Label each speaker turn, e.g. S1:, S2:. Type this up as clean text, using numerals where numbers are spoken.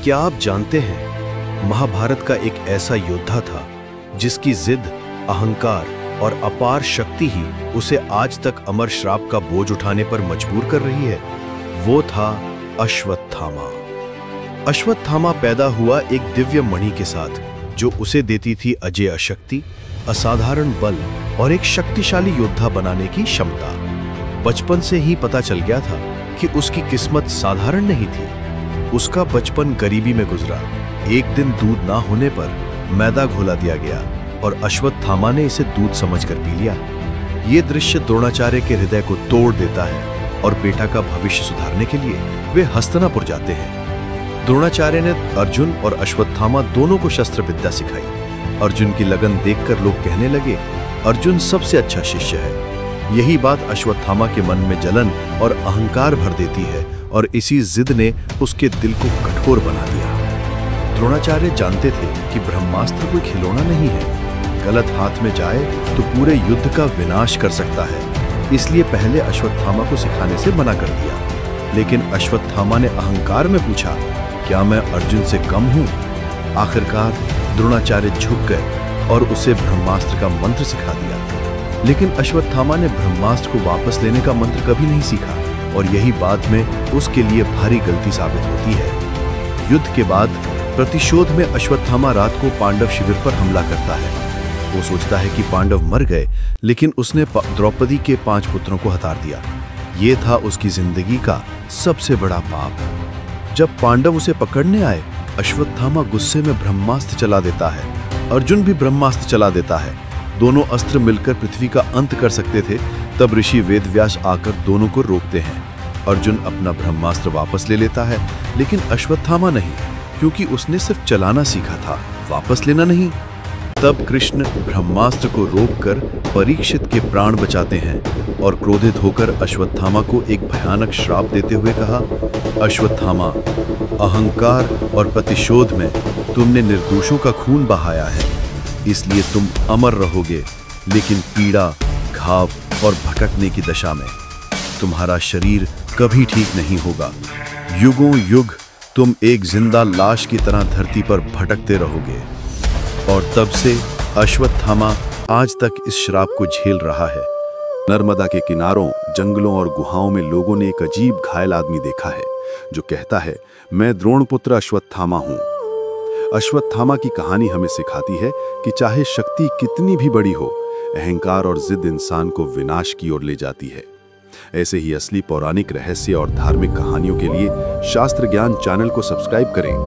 S1: क्या आप जानते हैं, महाभारत का एक ऐसा योद्धा था जिसकी जिद, अहंकार और अपार शक्ति ही उसे आज तक अमर श्राप का बोझ उठाने पर मजबूर कर रही है। वो था अश्वत्थामा। अश्वत्थामा पैदा हुआ एक दिव्य मणि के साथ जो उसे देती थी अजेय शक्ति, असाधारण बल और एक शक्तिशाली योद्धा बनाने की क्षमता। बचपन से ही पता चल गया था कि उसकी किस्मत साधारण नहीं थी। उसका बचपन गरीबी में गुजरा। एक दिन दूध ना होने पर मैदा घोला दिया गया और अश्वत्थामा ने इसे दूध समझकर पी लिया। ये दृश्य द्रोणाचार्य के हृदय को तोड़ देता है और बेटा का भविष्य सुधारने के लिए वे हस्तिनापुर जाते हैं। द्रोणाचार्य ने अर्जुन और अश्वत्थामा दोनों को शस्त्र विद्या सिखाई। अर्जुन की लगन देखकर लोग कहने लगे, अर्जुन सबसे अच्छा शिष्य है। यही बात अश्वत्थामा के मन में जलन और अहंकार भर देती है और इसी जिद ने उसके दिल को कठोर बना दिया। द्रोणाचार्य जानते थे कि ब्रह्मास्त्र कोई खिलौना नहीं है। गलत हाथ में जाए तो पूरे युद्ध का विनाश कर सकता है। इसलिए पहले अश्वत्थामा को सिखाने से मना कर दिया। लेकिन अश्वत्थामा ने अहंकार में पूछा, क्या मैं अर्जुन से कम हूं? आखिरकार द्रोणाचार्य झुक गए और उसे ब्रह्मास्त्र का मंत्र सिखा दिया। लेकिन अश्वत्थामा ने ब्रह्मास्त्र को वापस लेने का मंत्र कभी नहीं सीखा और यही बाद में उसके लिए भारी गलती साबित होती है। युद्ध के बाद प्रतिशोध में अश्वत्थामा रात को पांडव शिविर पर हमला करता है। वो सोचता है कि पांडव मर गए, लेकिन उसने द्रौपदी के 5 पुत्रों को हतार दिया। ये था उसकी जिंदगी का सबसे बड़ा पाप। जब पांडव उसे पकड़ने आए, अश्वत्थामा गुस्से में ब्रह्मास्त्र चला देता है। अर्जुन भी ब्रह्मास्त्र चला देता है। दोनों अस्त्र मिलकर पृथ्वी का अंत कर सकते थे। तब ऋषि वेदव्यास आकर दोनों को रोकते हैं। अर्जुन अपना ब्रह्मास्त्र वापस ले लेता है, लेकिन अश्वत्थामा नहीं, क्योंकि उसने सिर्फ चलाना सीखा था, वापस लेना नहीं। तब कृष्ण ब्रह्मास्त्र को रोककर परीक्षित के प्राण बचाते हैं और क्रोधित होकर अश्वत्थामा को एक भयानक श्राप देते हुए कहा, अश्वत्थामा, अहंकार और प्रतिशोध में तुमने निर्दोषों का खून बहाया है, इसलिए तुम अमर रहोगे, लेकिन पीड़ा, घाव और भटकने की दशा में। तुम्हारा शरीर कभी ठीक नहीं होगा। युगों युग तुम एक जिंदा लाश की तरह धरती पर भटकते रहोगे। और तब से अश्वत्थामा आज तक इस श्राप को झेल रहा है। नर्मदा के किनारों, जंगलों और गुहाओं में लोगों ने एक अजीब घायल आदमी देखा है जो कहता है, मैं द्रोणपुत्र अश्वत्थामा हूं। अश्वत्थामा की कहानी हमें सिखाती है कि चाहे शक्ति कितनी भी बड़ी हो, अहंकार और जिद इंसान को विनाश की ओर ले जाती है। ऐसे ही असली पौराणिक रहस्य और धार्मिक कहानियों के लिए शास्त्र ज्ञान चैनल को सब्सक्राइब करें।